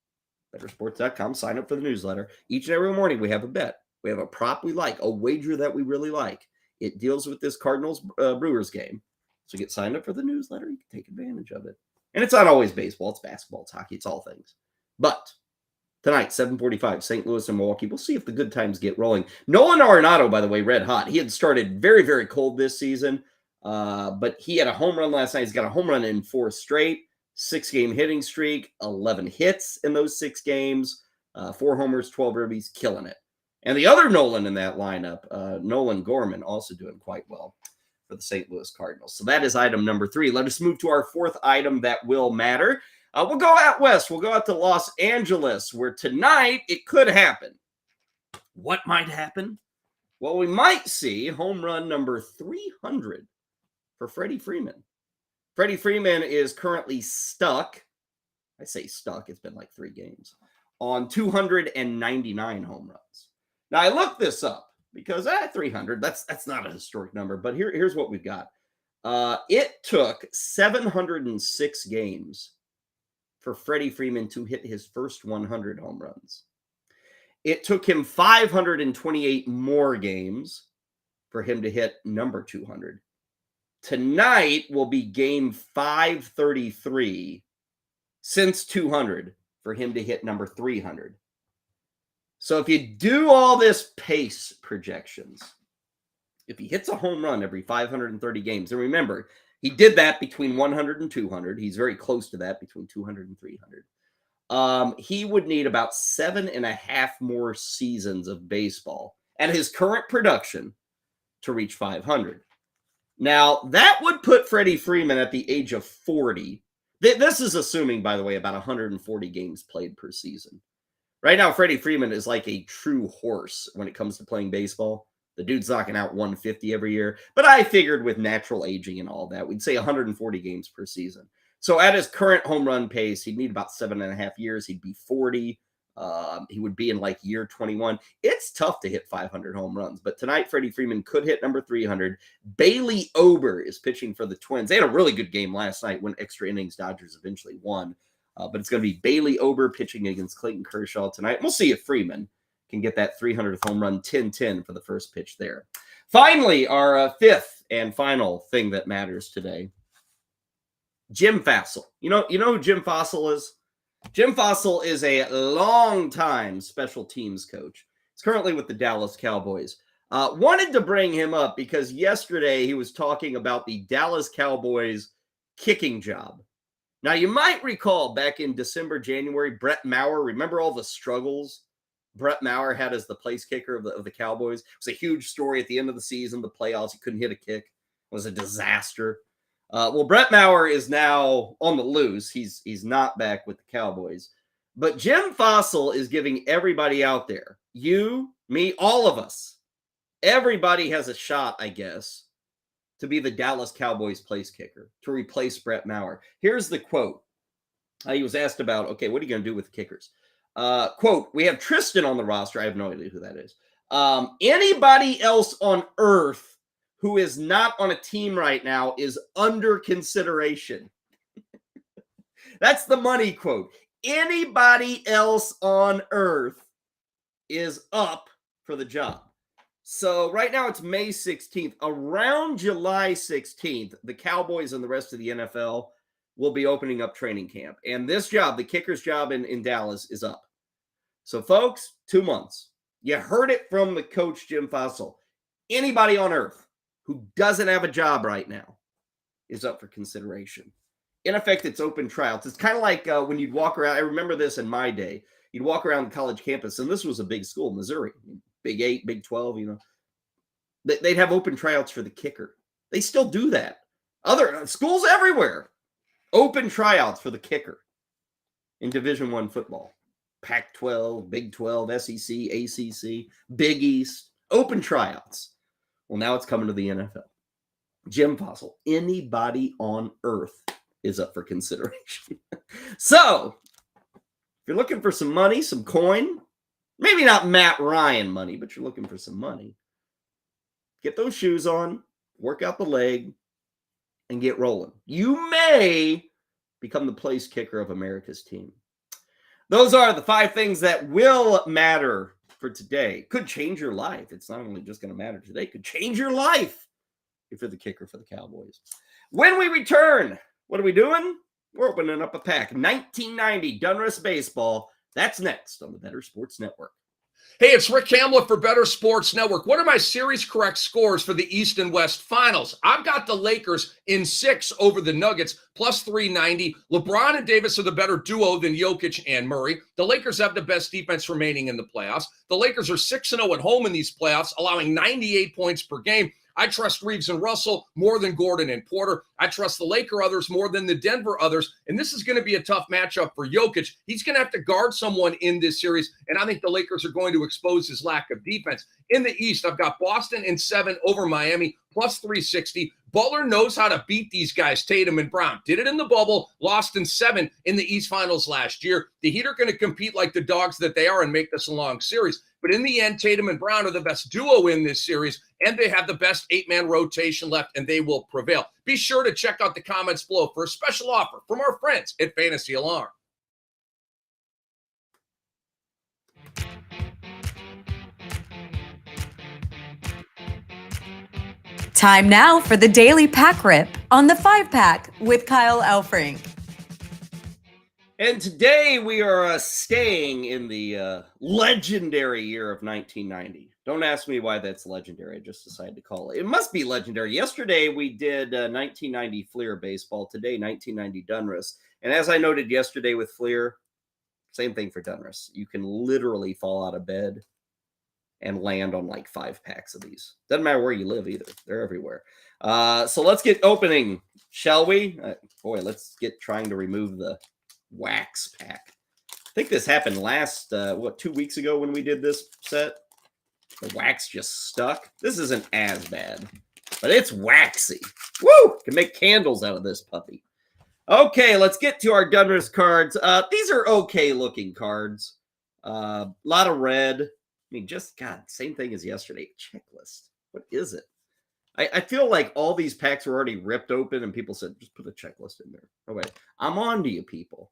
sign up for the newsletter. Each and every morning, we have a bet. We have a prop we like, a wager that we really like. It deals with this Cardinals-Brewers game. So get signed up for the newsletter. You can take advantage of it. And it's not always baseball. It's basketball. It's hockey. It's all things. But tonight, 7:45, St. Louis and Milwaukee. We'll see if the good times get rolling. Nolan Arenado, by the way, red hot. He had started very, very cold this season, but he had a home run last night. He's got a home run in 4 straight, 6-game hitting streak, 11 hits in those 6 games, 4 homers, 12 ribbies, killing it. And the other Nolan in that lineup, Nolan Gorman, also doing quite well for the St. Louis Cardinals. So that is item number 3. Let us move to our fourth item that will matter. We'll go out west. We'll go out to Los Angeles, where tonight it could happen. What might happen? Well, we might see home run number 300 for Freddie Freeman. Freddie Freeman is currently stuck. I say stuck. It's been like 3 games. On 299 home runs. Now, I looked this up because 300, that's not a historic number. But here's what we've got. It took 706 games for Freddie Freeman to hit his first 100 home runs. It took him 528 more games for him to hit number 200. Tonight will be game 533 since 200 for him to hit number 300. So if you do all this pace projections, if he hits a home run every 530 games, and remember, he did that between 100 and 200. He's very close to that between 200 and 300. He would need about 7.5 more seasons of baseball at his current production to reach 500. Now, that would put Freddie Freeman at the age of 40. This is assuming, by the way, about 140 games played per season. Right now, Freddie Freeman is like a true horse when it comes to playing baseball. The dude's knocking out 150 every year. But I figured with natural aging and all that, we'd say 140 games per season. So at his current home run pace, he'd need about 7.5 years. He'd be 40. He would be in like year 21. It's tough to hit 500 home runs. But tonight, Freddie Freeman could hit number 300. Bailey Ober is pitching for the Twins. They had a really good game last night when extra innings Dodgers eventually won. But it's going to be Bailey Ober pitching against Clayton Kershaw tonight. We'll see if Freeman can get that 300th home run 10-10 for the first pitch there. Finally, our fifth and final thing that matters today. Jim Fassel. You know who Jim Fassel is? Jim Fassel is a long-time special teams coach. He's currently with the Dallas Cowboys. Wanted to bring him up because yesterday he was talking about the Dallas Cowboys kicking job. Now, you might recall back in December, January, Brett Maher, remember all the struggles Brett Maher had as the place kicker of the Cowboys? It was a huge story at the end of the season, the playoffs. He couldn't hit a kick. It was a disaster. Well, Brett Maher is now on the loose. He's not back with the Cowboys. But Jim Fassel is giving everybody out there, you, me, all of us, everybody has a shot, I guess, to be the Dallas Cowboys place kicker, to replace Brett Maher. Here's the quote. He was asked about, okay, what are you going to do with the kickers? Quote, we have Tristan on the roster. I have no idea who that is. Anybody else on earth who is not on a team right now is under consideration. That's the money quote. Anybody else on earth is up for the job. So right now it's May 16th. Around July 16th, the Cowboys and the rest of the NFL will be opening up training camp. And this job, the kicker's job in Dallas, is up. So folks, 2 months. You heard it from the coach, Jim Fassel. Anybody on earth who doesn't have a job right now is up for consideration. In effect, it's open tryouts. It's kind of like when you'd walk around. I remember this in my day. You'd walk around the college campus, and this was a big school, Missouri, Big 8, Big 12, They'd have open tryouts for the kicker. They still do that. Other schools everywhere, open tryouts for the kicker in Division I football. Pac-12, Big 12, SEC, ACC, Big East, open tryouts. Well, now it's coming to the NFL. Jim Fassel, anybody on earth is up for consideration. So, if you're looking for some money, some coin, maybe not Matt Ryan money, but you're looking for some money, get those shoes on, work out the leg, and get rolling. You may become the place kicker of America's team. Those are the 5 things that will matter for today. Could change your life. It's not only just going to matter today, could change your life if you're the kicker for the Cowboys. When we return, what are we doing? We're opening up a pack. 1990 Donruss Baseball. That's next on the Better Sports Network. Hey, it's Rick Hamlet for Better Sports Network. What are my series correct scores for the East and West Finals? I've got the Lakers in 6 over the Nuggets, plus 390. LeBron and Davis are the better duo than Jokic and Murray. The Lakers have the best defense remaining in the playoffs. The Lakers are 6-0 at home in these playoffs, allowing 98 points per game. I trust Reeves and Russell more than Gordon and Porter. I trust the Laker others more than the Denver others. And this is going to be a tough matchup for Jokic. He's going to have to guard someone in this series. And I think the Lakers are going to expose his lack of defense. In the East, I've got Boston in 7 over Miami, plus 360. Butler knows how to beat these guys, Tatum and Brown. Did it in the bubble, lost in 7 in the East Finals last year. The Heat are going to compete like the dogs that they are and make this a long series. But in the end, Tatum and Brown are the best duo in this series, and they have the best 8-man rotation left, and they will prevail. Be sure to check out the comments below for a special offer from our friends at Fantasy Alarm. Time now for the Daily Pack Rip on the 5-Pack with Kyle Elfrink. And today we are staying in the legendary year of 1990. Don't ask me why that's legendary. I just decided to call it. It must be legendary. Yesterday we did 1990 Fleer baseball. Today, 1990 Donruss. And as I noted yesterday with Fleer, same thing for Donruss. You can literally fall out of bed and land on like 5 packs of these. Doesn't matter where you live either. They're everywhere. So let's get opening, shall we? Let's get trying to remove the wax pack. I think this happened last 2 weeks ago when we did this set. The wax just stuck. This isn't as bad, but it's waxy. Woo! Can make candles out of this puppy. Okay, let's get to our Donruss cards. These are okay looking cards. A lot of red. I mean, just God, same thing as yesterday. Checklist. What is it? I feel like all these packs were already ripped open and people said, just put a checklist in there. Okay, I'm on to you people.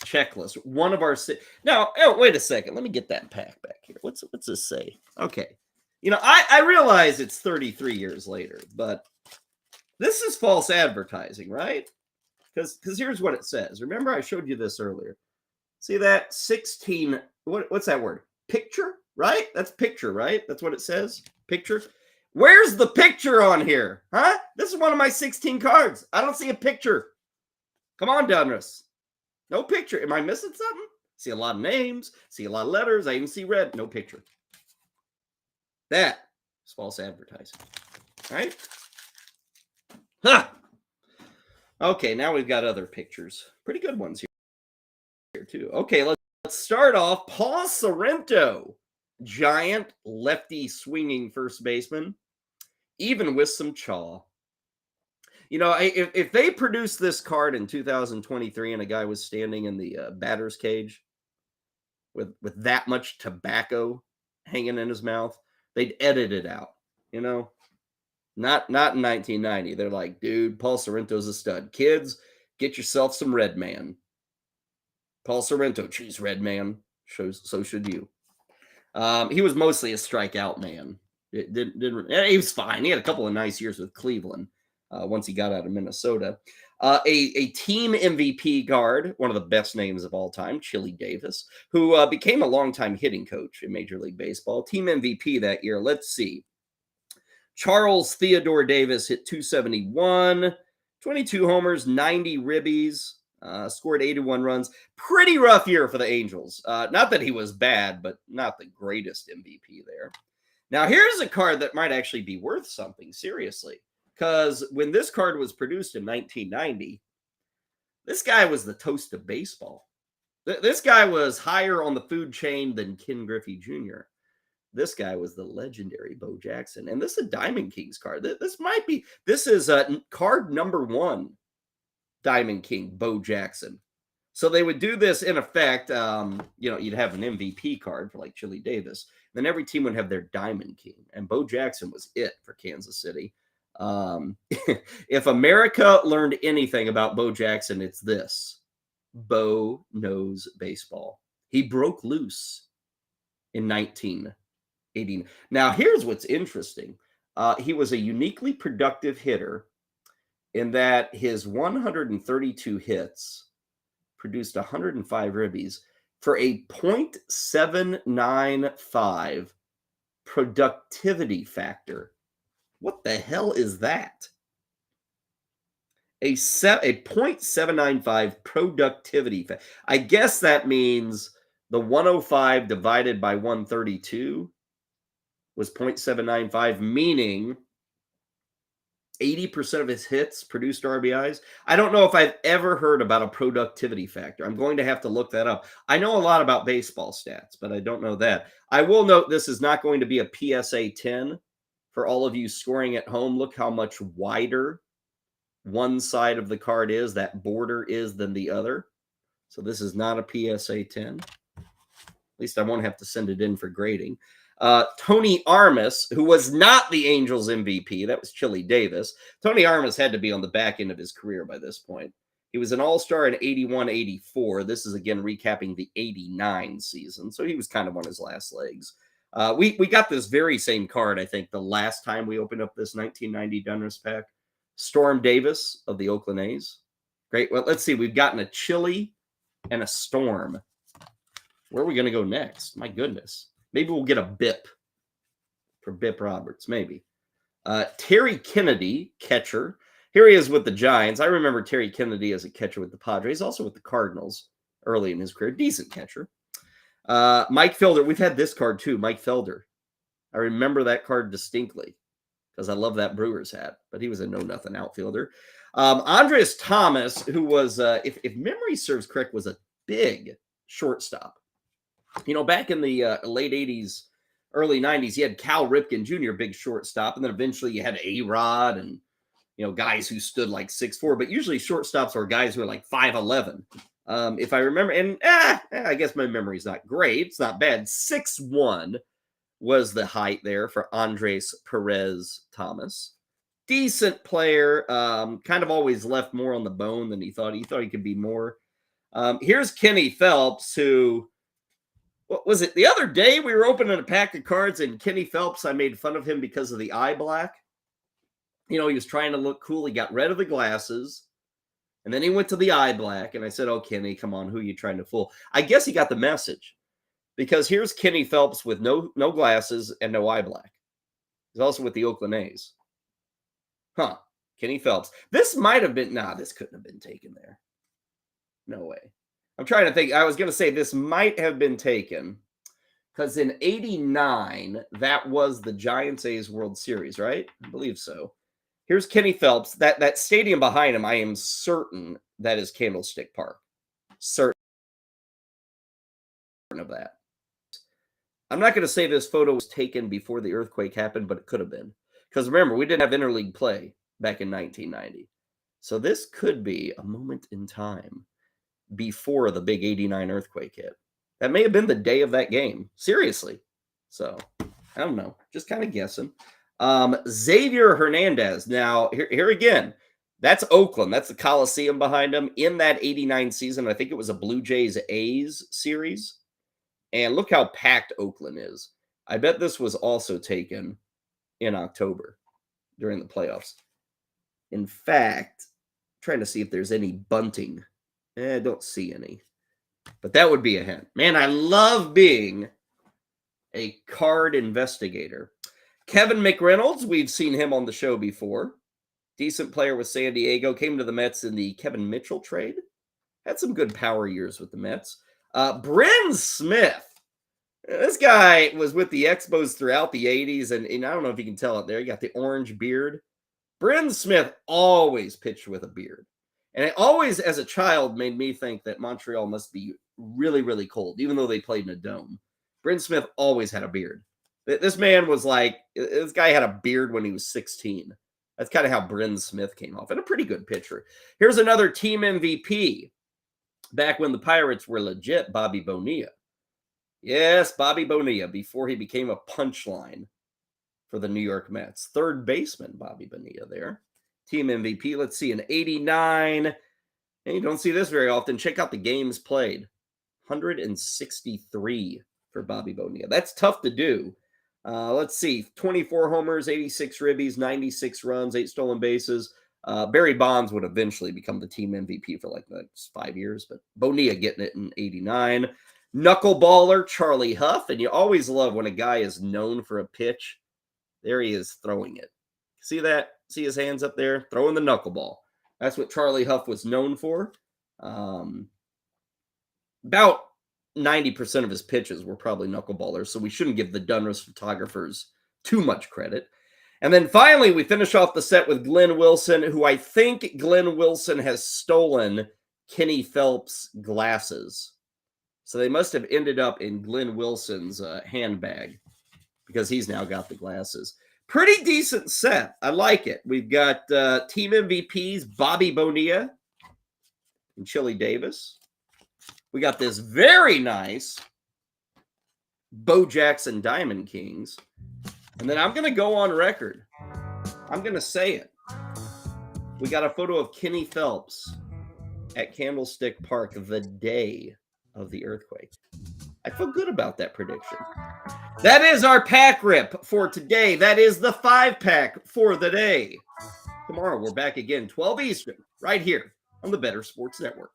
checklist. One of our now. Oh, wait a second. Let me get that pack back here. What's this say? Okay. I realize it's 33 years later, but this is false advertising, right? Because here's what it says. Remember, I showed you this earlier. See that 16? What's that word? Picture, right? That's picture, right? That's what it says. Picture. Where's the picture on here? Huh? This is one of my 16 cards. I don't see a picture. Come on, Donruss. No picture. Am I missing something? See a lot of names. See a lot of letters. I even see red. No picture. That is false advertising. Right? Huh. Okay, now we've got other pictures. Pretty good ones here too. Okay, let's start off. Paul Sorrento, giant lefty swinging first baseman, even with some chaw. If they produced this card in 2023 and a guy was standing in the batter's cage with that much tobacco hanging in his mouth, they'd edit it out. Not in 1990. They're like, dude, Paul Sorrento's a stud. Kids, get yourself some Red Man. Paul Sorrento, choose Red Man. So should you. He was mostly a strikeout man. He was fine. He had a couple of nice years with Cleveland once he got out of Minnesota. A team MVP guard, one of the best names of all time, Chili Davis, who became a longtime hitting coach in Major League Baseball. Team MVP that year. Let's see. Charles Theodore Davis hit 271, 22 homers, 90 ribbies, scored 81 runs. Pretty rough year for the Angels. Not that he was bad, but not the greatest MVP there. Now, here's a card that might actually be worth something, seriously. Because when this card was produced in 1990, this guy was the toast of baseball. This guy was higher on the food chain than Ken Griffey Jr. This guy was the legendary Bo Jackson. And this is a Diamond Kings card. This is card number 1, Diamond King, Bo Jackson. So they would do this in effect. You'd have an MVP card for like Chili Davis. Then every team would have their Diamond King. And Bo Jackson was it for Kansas City. If America learned anything about Bo Jackson, it's this. Bo knows baseball. He broke loose in 1980. Now, here's what's interesting. He was a uniquely productive hitter in that his 132 hits produced 105 ribbies for a .795 productivity factor. What the hell is that? A .795 productivity factor. I guess that means the 105 divided by 132 was .795, meaning 80% of his hits produced RBIs. I don't know if I've ever heard about a productivity factor. I'm going to have to look that up. I know a lot about baseball stats, but I don't know that. I will note this is not going to be a PSA 10 for all of you scoring at home. Look how much wider one side of the card is, that border is, than the other. So this is not a PSA 10. At least I won't have to send it in for grading. Tony Armas, who was not the Angels MVP, that was Chili Davis. Tony Armas had to be on the back end of his career by this point. He was an all-star in 81-84. This is, again, recapping the 89 season. So he was kind of on his last legs. We got this very same card, I think, the last time we opened up this 1990 Donruss pack. Storm Davis of the Oakland A's. Great. Well, let's see. We've gotten a Chili and a Storm. Where are we going to go next? My goodness. Maybe we'll get a Bip for Bip Roberts. Maybe. Terry Kennedy, catcher. Here he is with the Giants. I remember Terry Kennedy as a catcher with the Padres, also with the Cardinals early in his career. Decent catcher. Mike Felder. We've had this card too. Mike Felder. I remember that card distinctly because I love that Brewers hat, but he was a know-nothing outfielder. Andres Thomas, who was, if memory serves correct, was a big shortstop. Back in the late 80s, early 90s, you had Cal Ripken Jr., big shortstop, and then eventually you had A-Rod and, guys who stood like 6'4", but usually shortstops are guys who are like 5'11". If I remember, and I guess my memory's not great. It's not bad. 6'1" was the height there for Andres Perez Thomas. Decent player, kind of always left more on the bone than he thought. He thought he could be more. Here's Kenny Phelps, who, what was it? The other day we were opening a pack of cards, and Kenny Phelps, I made fun of him because of the eye black. He was trying to look cool. He got rid of the glasses, and then he went to the eye black. And I said, oh, Kenny, come on. Who are you trying to fool? I guess he got the message, because here's Kenny Phelps with no glasses and no eye black. He's also with the Oakland A's. Huh. Kenny Phelps. This might have been, this couldn't have been taken there. No way. I'm trying to think. I was going to say this might have been taken because in 89, that was the Giants-A's World Series, right? I believe so. Here's Kenny Phelps. That stadium behind him, I am certain that is Candlestick Park. Certain of that. I'm not going to say this photo was taken before the earthquake happened, but it could have been. Because remember, we didn't have interleague play back in 1990. So this could be a moment in time before the big 89 earthquake hit. That may have been the day of that game. Seriously. So, I don't know. Just kind of guessing. Xavier Hernandez. Now, here again, that's Oakland. That's the Coliseum behind him. In that 89 season, I think it was a Blue Jays-A's series. And look how packed Oakland is. I bet this was also taken in October during the playoffs. In fact, trying to see if there's any bunting. I don't see any. But that would be a hint. Man, I love being a card investigator. Kevin McReynolds, we've seen him on the show before. Decent player with San Diego. Came to the Mets in the Kevin Mitchell trade. Had some good power years with the Mets. Bryn Smith. This guy was with the Expos throughout the 80s, and I don't know if you can tell it there. He got the orange beard. Bryn Smith always pitched with a beard. And it always, as a child, made me think that Montreal must be really, really cold, even though they played in a dome. Bryn Smith always had a beard. This man was like, this guy had a beard when he was 16. That's kind of how Bryn Smith came off, and a pretty good pitcher. Here's another team MVP. Back when the Pirates were legit, Bobby Bonilla. Yes, Bobby Bonilla, before he became a punchline for the New York Mets. Third baseman, Bobby Bonilla there. Team MVP. Let's see, an 89. And you don't see this very often. Check out the games played. 163 for Bobby Bonilla. That's tough to do. Let's see, 24 homers, 86 ribbies, 96 runs, 8 stolen bases. Barry Bonds would eventually become the team MVP for like the next 5 years, but Bonilla getting it in 89. Knuckleballer Charlie Huff, and you always love when a guy is known for a pitch. There he is throwing it. See that? See his hands up there? Throwing the knuckleball. That's what Charlie Huff was known for. About 90% of his pitches were probably knuckleballers, so we shouldn't give the Donruss photographers too much credit. And then finally, we finish off the set with Glenn Wilson, who I think Glenn Wilson has stolen Kenny Phelps' glasses. So they must have ended up in Glenn Wilson's handbag because he's now got the glasses. Pretty decent set. I like it. We've got team MVPs, Bobby Bonilla and Chili Davis. We got this very nice Bo Jackson Diamond Kings. And then I'm going to go on record. I'm going to say it. We got a photo of Kenny Phelps at Candlestick Park the day of the earthquake. I feel good about that prediction. That is our pack rip for today. That is the 5-pack for the day. Tomorrow we're back again, 12 Eastern, right here on the Better Sports Network.